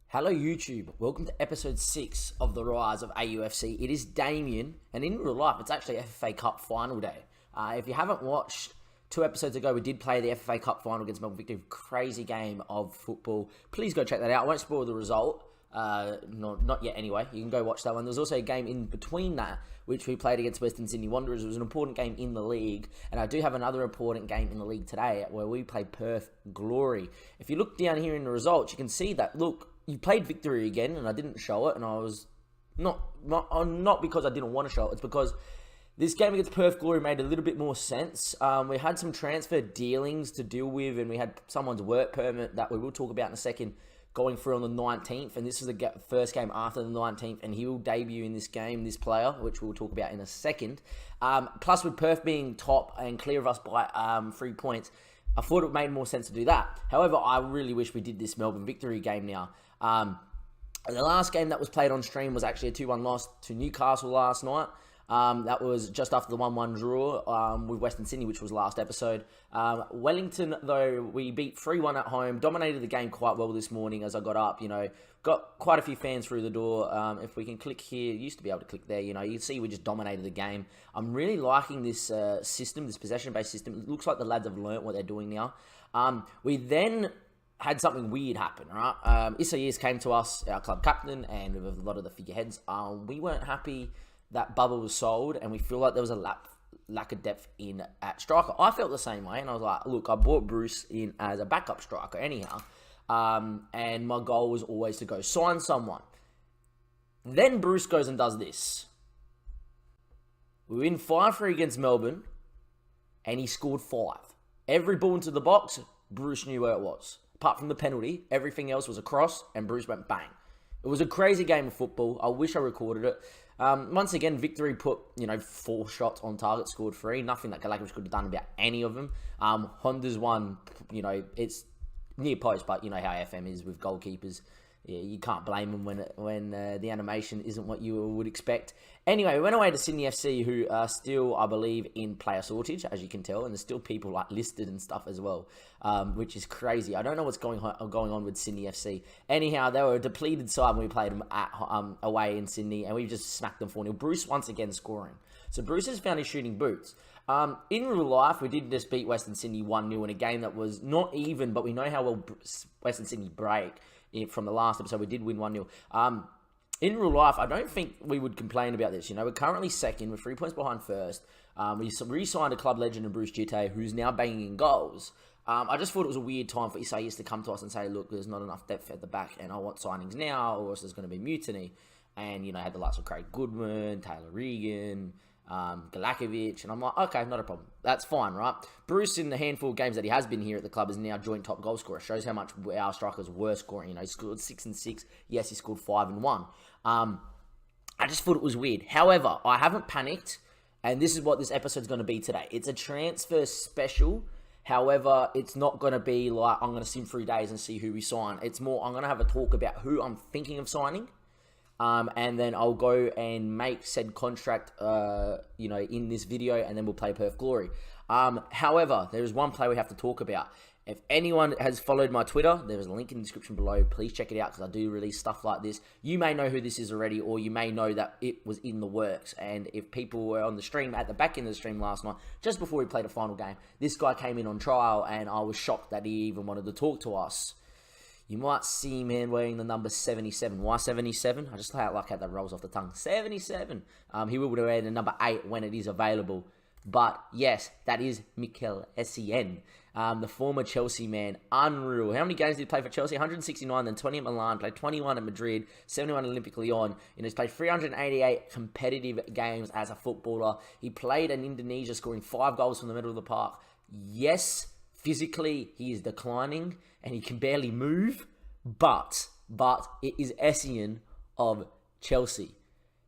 Hello YouTube, welcome to episode 6 of the Rise of AUFC. It is Damien, and in real life, it's actually FFA Cup final day. If you haven't watched, 2 episodes ago, we did play the FFA Cup final against Melbourne Victory. Crazy game of football. Please go check that out. I won't spoil the result. Not yet anyway. You can go watch that one. There was also a game in between that, which we played against Western Sydney Wanderers. It was an important game in the league, and I do have another important game in the league today where we played Perth Glory. If you look down here in the results, you can see that, look, you played Victory again, and I didn't show it, and I was not because I didn't want to show it. It's because this game against Perth Glory made a little bit more sense. We had some transfer dealings to deal with, and we had someone's work permit that we will talk about in a second going through on the 19th, and this is the first game after the 19th, and he will debut in this game, this player, which we'll talk about in a second. Plus, with Perth being top and clear of us by 3 points, I thought it made more sense to do that. However, I really wish we did this Melbourne Victory game now. The last game that was played on stream was actually a 2-1 loss to Newcastle last night. That was just after the 1-1 draw with Western Sydney, which was last episode. Wellington, though, we beat 3-1 at home, dominated the game quite well this morning as I got up, got quite a few fans through the door. If we can click here, used to be able to click there, you can see we just dominated the game. I'm really liking this system, this possession-based system. It looks like the lads have learnt what they're doing now. We then had something weird happen, right? Essien came to us, our club captain, and with a lot of the figureheads. We weren't happy that Bubba was sold, and we feel like there was a lack of depth in at striker. I felt the same way, and I was like, look, I brought Bruce in as a backup striker anyhow, and my goal was always to go sign someone. Then Bruce goes and does this. We win 5-3 against Melbourne, and he scored 5. Every ball into the box, Bruce knew where it was. Apart from the penalty, everything else was a cross, and Bruce went bang. It was a crazy game of football. I wish I recorded it. Once again, Victory put, 4 shots on target, scored 3. Nothing that Galactus could have done about any of them. Honda's one, it's near post, but you know how FM is with goalkeepers. Yeah, you can't blame them when the animation isn't what you would expect. Anyway, we went away to Sydney FC, who are still, I believe, in player sortage, as you can tell, and there's still people listed and stuff as well, which is crazy. I don't know what's going on with Sydney FC. Anyhow, they were a depleted side when we played them at away in Sydney, and we just smacked them 4-0. Bruce once again scoring. So Bruce has found his shooting boots. In real life, we did just beat Western Sydney 1-0 in a game that was not even, but we know how well Western Sydney break. From the last episode, we did win 1-0. In real life, I don't think we would complain about this. We're currently second. We're 3 points behind first. We re-signed a club legend in Bruce Gitte, who's now banging in goals. I just thought it was a weird time for Isaias to come to us and say, look, there's not enough depth at the back, and I want signings now, or else there's going to be mutiny. And, had the likes of Craig Goodman, Taylor Regan, Galakovic, and I'm like, okay, not a problem. That's fine, right? Bruce, in the handful of games that he has been here at the club, is now joint top goal scorer. Shows how much our strikers were scoring. He scored 6 and 6. Yes, he scored 5 and 1. I just thought it was weird. However, I haven't panicked, and this is what this episode's going to be today. It's a transfer special. However, it's not going to be like I'm going to sim 3 days and see who we sign. It's more I'm going to have a talk about who I'm thinking of signing. And then I'll go and make said contract, in this video, and then we'll play Perth Glory. However, there is one play we have to talk about. If anyone has followed my Twitter, there is a link in the description below. Please check it out because I do release stuff like this. You may know who this is already, or you may know that it was in the works. And if people were on the stream, at the back end of the stream last night, just before we played a final game, this guy came in on trial, and I was shocked that he even wanted to talk to us. You might see him wearing the number 77. Why 77? I just like how that rolls off the tongue. 77. He will wear the number 8 when it is available. But yes, that is Mikel Essien, the former Chelsea man. Unreal. How many games did he play for Chelsea? 169, then 20 at Milan, played 21 at Madrid, 71 at Olympic Lyon. He's played 388 competitive games as a footballer. He played in Indonesia, scoring 5 goals from the middle of the park. Yes, physically, he is declining, and he can barely move, but it is Essien of Chelsea.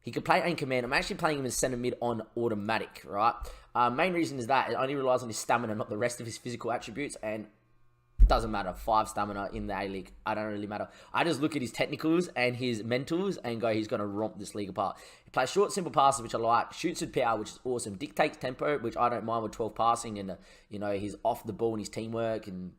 He could play anchor man. I'm actually playing him as centre mid on automatic, right? Main reason is that it only relies on his stamina, not the rest of his physical attributes, and it doesn't matter. 5 stamina in the A-League. I don't really matter. I just look at his technicals and his mentals and go, he's going to romp this league apart. He plays short, simple passes, which I like. Shoots with power, which is awesome. Dictates tempo, which I don't mind with 12 passing, and, he's off the ball and his teamwork and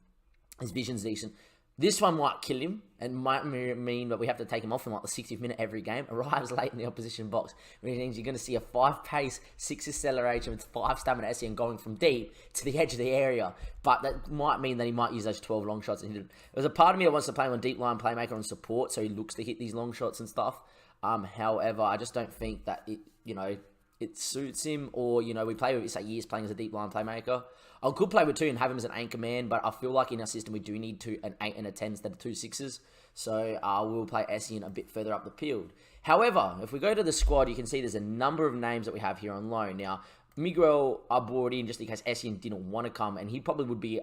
his vision's decent. This one might kill him and might mean that we have to take him off in like the 60th minute every game. Arrives late in the opposition box, which means you're going to see a 5 pace, 6 acceleration with 5 stamina Essien going from deep to the edge of the area. But that might mean that he might use those 12 long shots. There's a part of me that wants to play him on deep line playmaker and support, so he looks to hit these long shots and stuff. However, I just don't think that it suits him, or, we play with, say, years playing as a deep line playmaker. I could play with 2 and have him as an anchor man, but I feel like in our system we do need an 8 and a 10 instead of 2 6s. So we'll play Essien a bit further up the field. However, if we go to the squad, you can see there's a number of names that we have here on loan. Now, Miguel I brought in just in case Essien didn't want to come, and he probably would be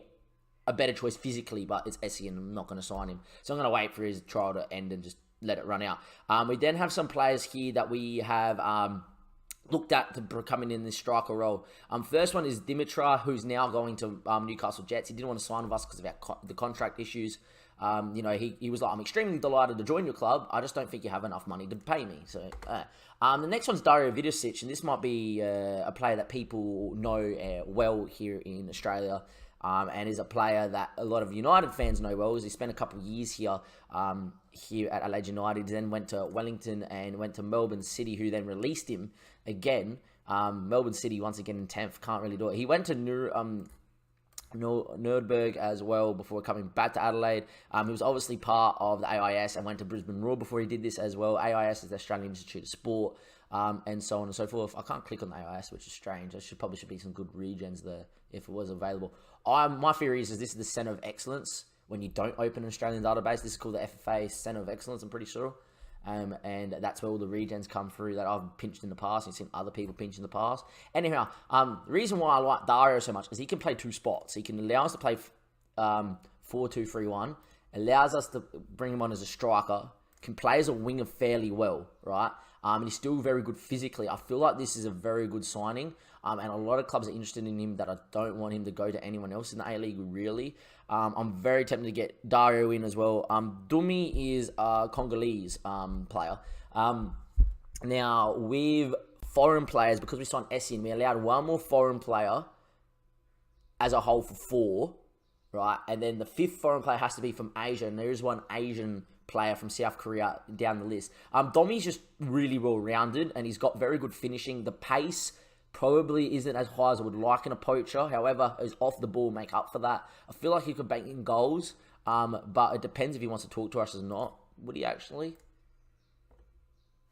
a better choice physically, but it's Essien. I'm not going to sign him. So I'm going to wait for his trial to end and just let it run out. We then have some players here that we have looked at to coming in this striker role. First one is Dimitra, who's now going to Newcastle Jets. He didn't want to sign with us because of the contract issues. He was like, I'm extremely delighted to join your club. I just don't think you have enough money to pay me. So, the next one's Dario Vidosic, and this might be a player that people know well here in Australia. And is a player that a lot of United fans know well. He spent a couple of years here at Adelaide United, then went to Wellington and went to Melbourne City, who then released him again. Melbourne City, once again in 10th, can't really do it. He went to Nuremberg as well before coming back to Adelaide. He was obviously part of the AIS and went to Brisbane Roar before he did this as well. AIS is the Australian Institute of Sport, and so on and so forth. I can't click on the AIS, which is strange. There probably should be some good regens there if it was available. My theory is this is the Centre of Excellence. When you don't open an Australian database, this is called the FFA Centre of Excellence, I'm pretty sure. And that's where all the regens come through that I've pinched in the past. You've seen other people pinch in the past. Anyhow, the reason why I like Dario so much is he can play 2 spots. He can allow us to play 4-2-3-1, allows us to bring him on as a striker, can play as a winger fairly well, right? And he's still very good physically. I feel like this is a very good signing. And a lot of clubs are interested in him that I don't want him to go to anyone else in the A-League, really. I'm very tempted to get Dario in as well. Dumi is a Congolese player. Now, with foreign players, because we signed Essien, we allowed 1 more foreign player as a whole for 4, right? And then the 5th foreign player has to be from Asia, and there is 1 Asian player from South Korea down the list. Domi's just really well-rounded, and he's got very good finishing. The pace probably isn't as high as I would like in a poacher. However, his off the ball make up for that. I feel like he could bank in goals, but it depends if he wants to talk to us or not. Would he actually?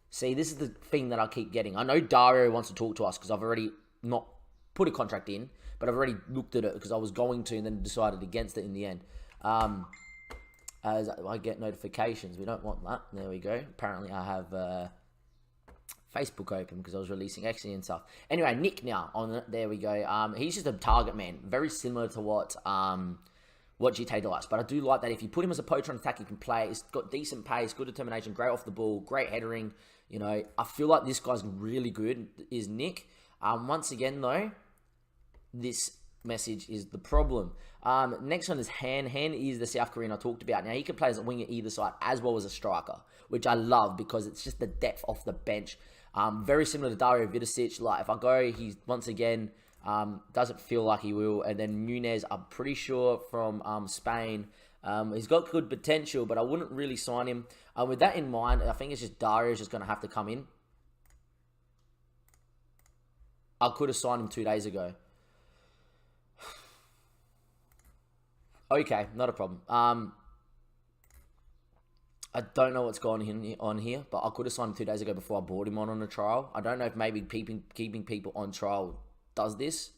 See, this is the thing that I keep getting. I know Dario wants to talk to us because I've already not put a contract in, but I've already looked at it because I was going to and then decided against it in the end. As I get notifications. We don't want that. There we go. Apparently I have Facebook open because I was releasing Essien and stuff. Anyway, Nick now on it. There we go. He's just a target man, very similar to what GTA likes. But I do like that if you put him as a poacher on attack, he can play. He's got decent pace, good determination, great off the ball, great headering. I feel like this guy's really good. Is Nick? Once again though, this message is the problem. Next one is Han. Han is the South Korean I talked about. Now he can play as a winger either side as well as a striker, which I love because it's just the depth off the bench. Very similar to Dario Vidosic. Like if I go, he's once again doesn't feel like he will. And then Nunez, I'm pretty sure from Spain. He's got good potential, but I wouldn't really sign him. With that in mind, I think it's just Dario's just going to have to come in. I could have signed him 2 days ago. Okay, not a problem. I don't know what's going on here, but I could have signed him 2 days ago before I brought him on a trial. I don't know if maybe keeping people on trial does this.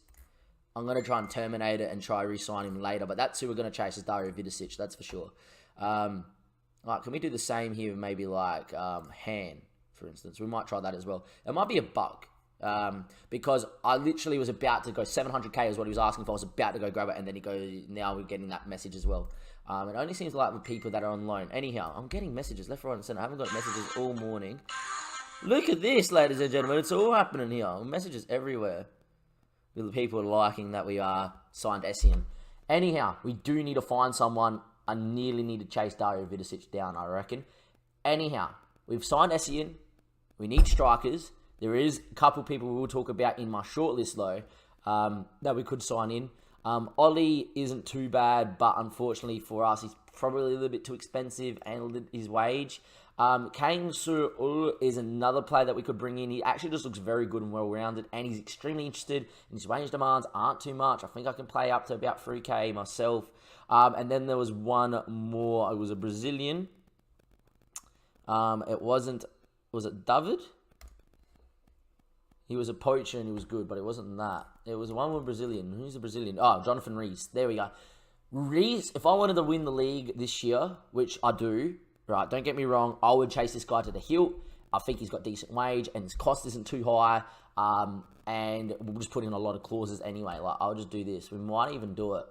I'm going to try and terminate it and try re-sign him later, but that's who we're going to chase is Dario Vidosic, that's for sure. Like, can we do the same here with maybe like Han, for instance? We might try that as well. It might be a bug. Because I literally was about to go 700k is what he was asking for. I was about to go grab it, and then he goes. Now we're getting that message as well. It only seems like with people that are on loan. Anyhow, I'm getting messages left, right, and center. I haven't got messages all morning. Look at this, ladies and gentlemen. It's all happening here. Messages everywhere. With people liking that we are signed Essien. Anyhow, we do need to find someone. I nearly need to chase Dario Vidosic down, I reckon. Anyhow, we've signed Essien. We need strikers. There is a couple people we will talk about in my shortlist, though, that we could sign in. Ollie isn't too bad, but unfortunately for us, he's probably a little bit too expensive and his wage. Kang Su is another player that we could bring in. He actually just looks very good and well-rounded, and he's extremely interested. And his wage demands aren't too much. I think I can play up to about 3K myself. And then there was one more. It was a Brazilian. Was it David? He was a poacher and he was good, but it wasn't that. It was one with Brazilian. Who's the Brazilian? Oh, Jonathan Rees. There we go. Rees, if I wanted to win the league this year, which I do, right, don't get me wrong, I would chase this guy to the hilt. I think he's got decent wage and his cost isn't too high. And we'll just put in a lot of clauses anyway. Like, I'll just do this. We might even do it.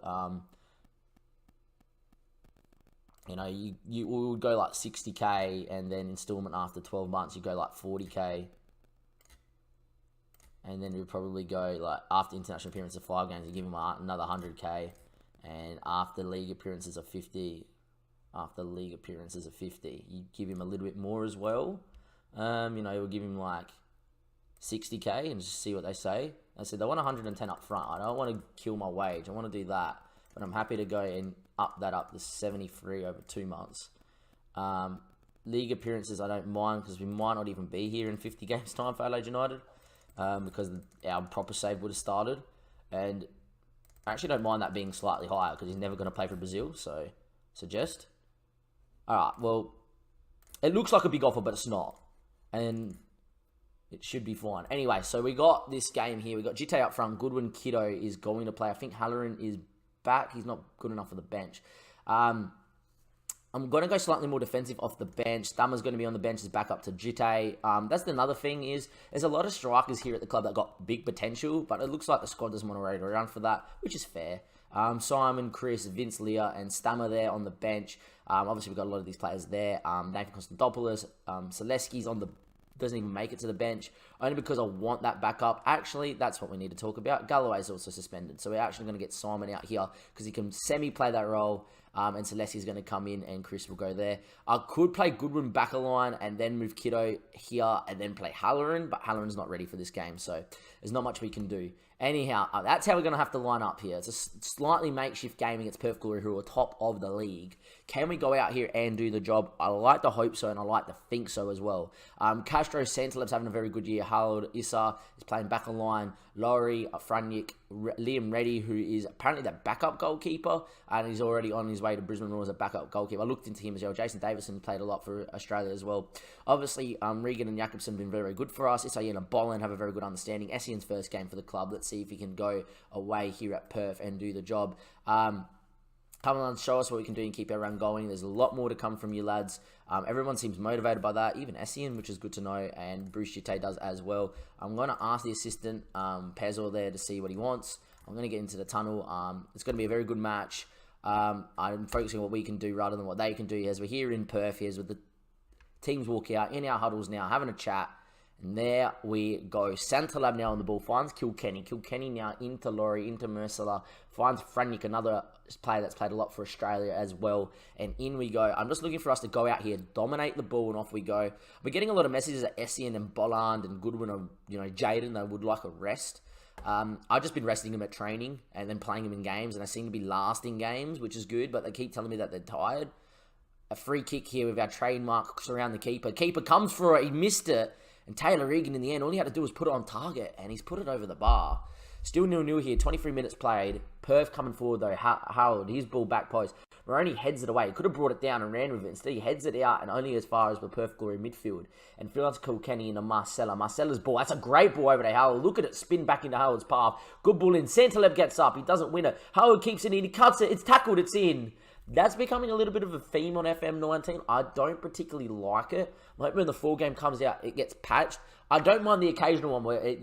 We would go like 60K and then installment after 12 months, you go like 40K. And then we'd probably go like after international appearances of 5 games, you give him another 100K. And after league appearances of 50, you give him a little bit more as well. We'll give him like 60K and just see what they say. I said they want 110 up front. I don't want to kill my wage. I want to do that. But I'm happy to go and up to 73 over 2 months. League appearances, I don't mind because we might not even be here in 50 games time for Adelaide United. Because our proper save would have started. And I actually don't mind that being slightly higher because he's never going to play for Brazil. So, suggest. Alright, well, it looks like a big offer, but it's not. And it should be fine. Anyway, so we got this game here. We got Jite up front. Goodwin Kiddo is going to play. I think Halloran is back. He's not good enough for the bench. I'm going to go slightly more defensive off the bench. Stammer's going to be on the bench as backup to Jite. That's another thing is, there's a lot of strikers here at the club that got big potential, but it looks like the squad doesn't want to rate around for that, which is fair. Simon, Chris, Vince, Leah, and Stammer there on the bench. Obviously, we've got a lot of these players there. Nathan Konstantopoulos, Selesky's doesn't even make it to the bench, only because I want that backup. Actually, that's what we need to talk about. Galloway's also suspended, so we're actually going to get Simon out here because he can semi-play that role. And Selesky's going to come in and Chris will go there. I could play Goodwin back a line and then move Kiddo here and then play Halloran, but Halloran's not ready for this game, so there's not much we can do. Anyhow, that's how we're going to have to line up here. It's a slightly makeshift game against Perth Glory, who are top of the league. Can we go out here and do the job? I like to hope so, and I like to think so as well. Castro Santaleb's having a very good year. Harold Issa is playing back a line. Laurie, Franyik, Liam Reddy, who is apparently the backup goalkeeper, and he's already on his way to Brisbane Roar as a backup goalkeeper. I looked into him as well. Jason Davison played a lot for Australia as well. Obviously, Regan and Jakobsen have been very good for us. Issa and Boland have a very good understanding. Essien's first game for the club. Let's see if he can go away here at Perth and do the job. Come on, show us what we can do and keep our run going. There's a lot more to come from you lads. Everyone seems motivated by that, even Essien, which is good to know, and Bruce Jite does as well. I'm going to ask the assistant, Pezor there, to see what he wants. I'm going to get into the tunnel. It's going to be a very good match. I'm focusing on what we can do rather than what they can do. As we're here in Perth, here's with the teams walk out, in our huddles now, having a chat. And there we go. Santalab now on the ball. Finds Kilkenny. Kilkenny now into Laurie, into Mercila. Finds Franyik, another player that's played a lot for Australia as well. And in we go. I'm just looking for us to go out here, dominate the ball, and off we go. We're getting a lot of messages that Essien and Bolland and Goodwin are, Jaden, they would like a rest. I've just been resting them at training and then playing them in games. And they seem to be lasting games, which is good. But they keep telling me that they're tired. A free kick here with our trademarks around the keeper. Keeper comes for it. He missed it. And Taylor Regan, in the end, all he had to do was put it on target, and he's put it over the bar. Still 0-0 here, 23 minutes played. Perth coming forward, though. Harold, his ball back post. Moroney heads it away. He could have brought it down and ran with it. Instead, he heads it out, and only as far as the Perth Glory midfield. And Philance Kilkenny into Marcella. Marcella's ball. That's a great ball over to Harold. Look at it spin back into Harold's path. Good ball in. Santaleb gets up. He doesn't win it. Harold keeps it in. He cuts it. It's tackled. It's in. That's becoming a little bit of a theme on FM19. I don't particularly like it. Like when the full game comes out, it gets patched. I don't mind the occasional one where,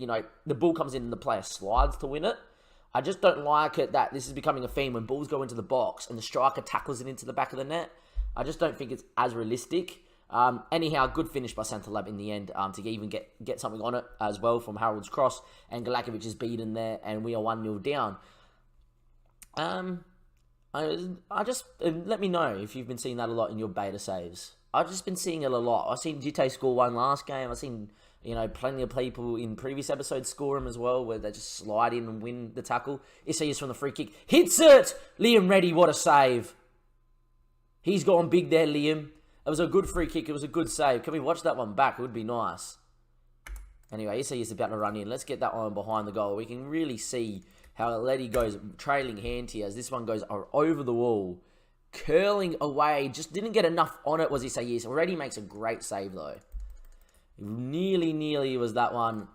the ball comes in and the player slides to win it. I just don't like it that this is becoming a theme when balls go into the box and the striker tackles it into the back of the net. I just don't think it's as realistic. Anyhow, good finish by Santalab in the end to even get something on it as well from Harold's cross. And Galakovic is beaten there and we are 1-0 down. I just, let me know if you've been seeing that a lot in your beta saves. I've just been seeing it a lot. I've seen Jite score one last game. I've seen, plenty of people in previous episodes score them as well, where they just slide in and win the tackle. Issa is from the free kick. Hits it! Liam Reddy, what a save. He's gone big there, Liam. It was a good free kick. It was a good save. Can we watch that one back? It would be nice. Anyway, he's about to run in. Let's get that one behind the goal. We can really see how Letty goes trailing hand here as this one goes over the wall. Curling away. Just didn't get enough on it, was he say yes. Already makes a great save, though. Nearly was that one.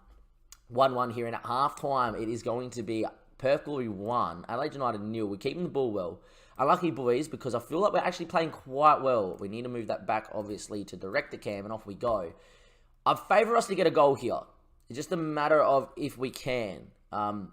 1-1 here. And at halftime, it is going to be Perth Glory 1. Adelaide United 0. We're keeping the ball well. Unlucky, boys, because I feel like we're actually playing quite well. We need to move that back, obviously, to direct the cam, and off we go. I favour us to get a goal here. It's just a matter of if we can.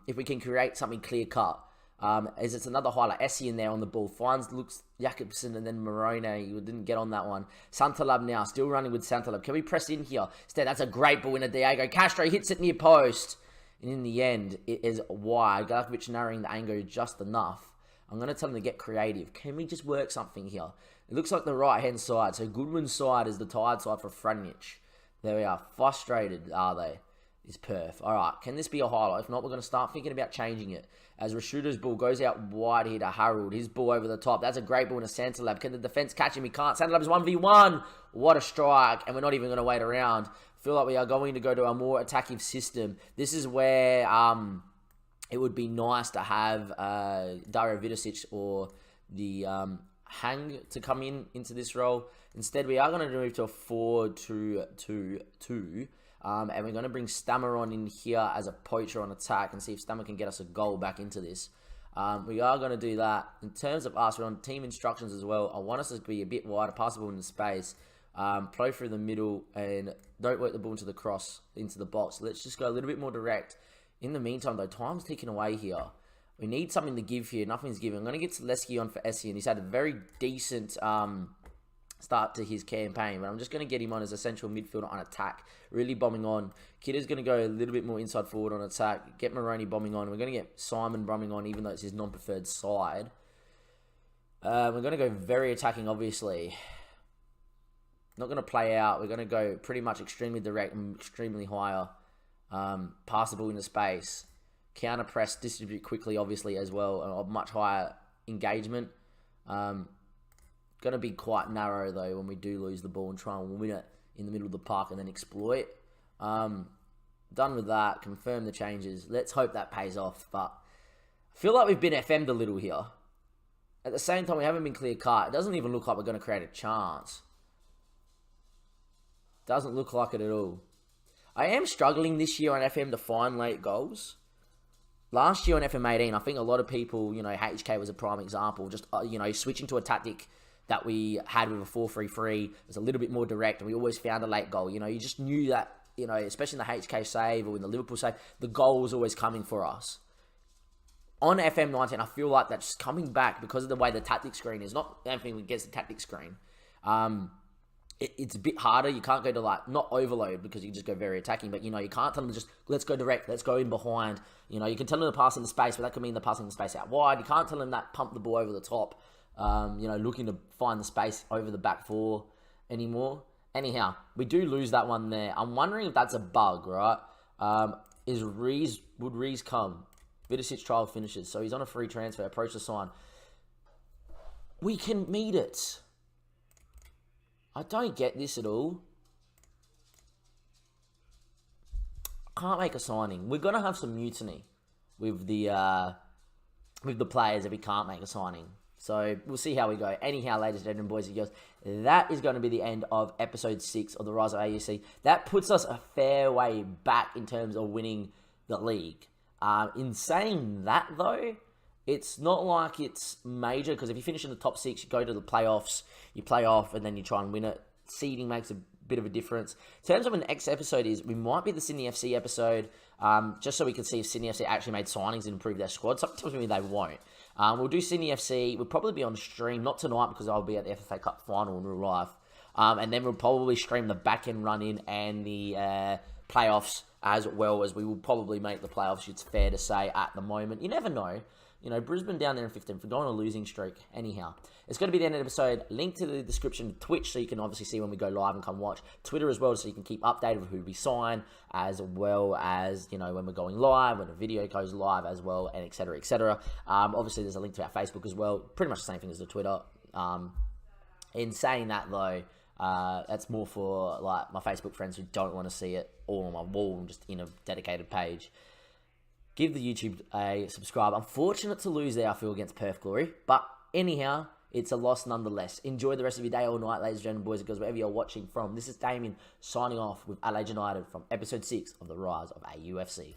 If we can create something clear-cut. As it's another highlight. Essien there on the ball. Finds Lux Jakobsen and then Morone. You didn't get on that one. Santalab now. Still running with Santalab. Can we press in here? Instead, that's a great ball in a Diego. Castro hits it near post. And in the end, it is wide. Garkovic narrowing the angle just enough. I'm going to tell them to get creative. Can we just work something here? It looks like the right-hand side. So Goodwin's side is the tired side for Franjic. There we are. Frustrated, are they? Is Perth. All right. Can this be a highlight? If not, we're going to start thinking about changing it. As Rashuda's ball goes out wide here to Harold. His ball over the top. That's a great ball in a Santalab. Can the defense catch him? He can't. Santalab's 1v1. What a strike. And we're not even going to wait around. I feel like we are going to go to a more attacking system. This is where it would be nice to have Dario Vidosic or the Hang to come into this role. Instead, we are going to move to a 4-2-2-2. And we're going to bring Stammer on in here as a poacher on attack and see if Stammer can get us a goal back into this. We are going to do that. In terms of us, we're on team instructions as well. I want us to be a bit wider, passable in the space. Play through the middle and don't work the ball into the cross, into the box. Let's just go a little bit more direct. In the meantime, though, time's ticking away here. We need something to give here. Nothing's given. I'm going to get Zaleski on for Essien. He's had a very decent start to his campaign, but I'm just going to get him on as a central midfielder on attack. Really bombing on. Kidder's going to go a little bit more inside forward on attack. Get Maroney bombing on. We're going to get Simon bombing on, even though it's his non-preferred side. We're going to go very attacking, obviously. Not going to play out. We're going to go pretty much extremely direct and extremely higher. Pass the ball into space. Counter press, distribute quickly, obviously, as well. A much higher engagement. Going to be quite narrow, though, when we do lose the ball and try and win it in the middle of the park and then exploit. Done with that. Confirm the changes. Let's hope that pays off. But I feel like we've been FM'd a little here. At the same time, we haven't been clear-cut. It doesn't even look like we're going to create a chance. Doesn't look like it at all. I am struggling this year on FM to find late goals. Last year on FM18, I think a lot of people, HK was a prime example. Just, switching to a tactic that we had with a 4-3-3. It was a little bit more direct, and we always found a late goal. You just knew that, especially in the HK save or in the Liverpool save, the goal was always coming for us. On FM19, I feel like that's coming back because of the way the tactic screen is. Not anything against the tactic screen. It's a bit harder. You can't go to, not overload because you just go very attacking. But, you can't tell them just, let's go direct. Let's go in behind. You can tell them to pass in the space, but that could mean they're passing the space out wide. You can't tell them that pump the ball over the top, looking to find the space over the back four anymore. Anyhow, we do lose that one there. I'm wondering if that's a bug, right? Would Rees come? Vidosic trial finishes. So he's on a free transfer. Approach the sign. We can meet it. I don't get this at all. Can't make a signing. We're gonna have some mutiny with the players if we can't make a signing. So we'll see how we go. Anyhow, ladies and gentlemen, boys and girls, that is going to be the end of episode 6 of the Rise of AUFC. That puts us a fair way back in terms of winning the league. In saying that, though, it's not like it's major, because if you finish in the top 6, you go to the playoffs, you play off, and then you try and win it. Seeding makes a bit of a difference. In terms of an next episode we might be the Sydney FC episode, just so we can see if Sydney FC actually made signings and improved their squad. Something tells me they won't. We'll do Sydney FC. We'll probably be on stream, not tonight because I'll be at the FFA Cup final in real life. And then we'll probably stream the back-end run-in and the playoffs as well, as we will probably make the playoffs, it's fair to say, at the moment. You never know. Brisbane down there in 15th for going on a losing streak. Anyhow, it's going to be the end of the episode. Link to the description, Twitch, so you can obviously see when we go live and come watch. Twitter as well, so you can keep updated with who we sign, as well as, when we're going live, when a video goes live as well, and etc., etc. Obviously, there's a link to our Facebook as well. Pretty much the same thing as the Twitter. In saying that, though, that's more for like my Facebook friends who don't want to see it all on my wall, just in a dedicated page. Give the YouTube a subscribe. Unfortunate to lose there, I feel, against Perth Glory. But anyhow, it's a loss nonetheless. Enjoy the rest of your day or night, ladies and gentlemen, boys and girls, wherever you're watching from. This is Damien signing off with Adelaide United from episode 6 of The Rise of AUFC.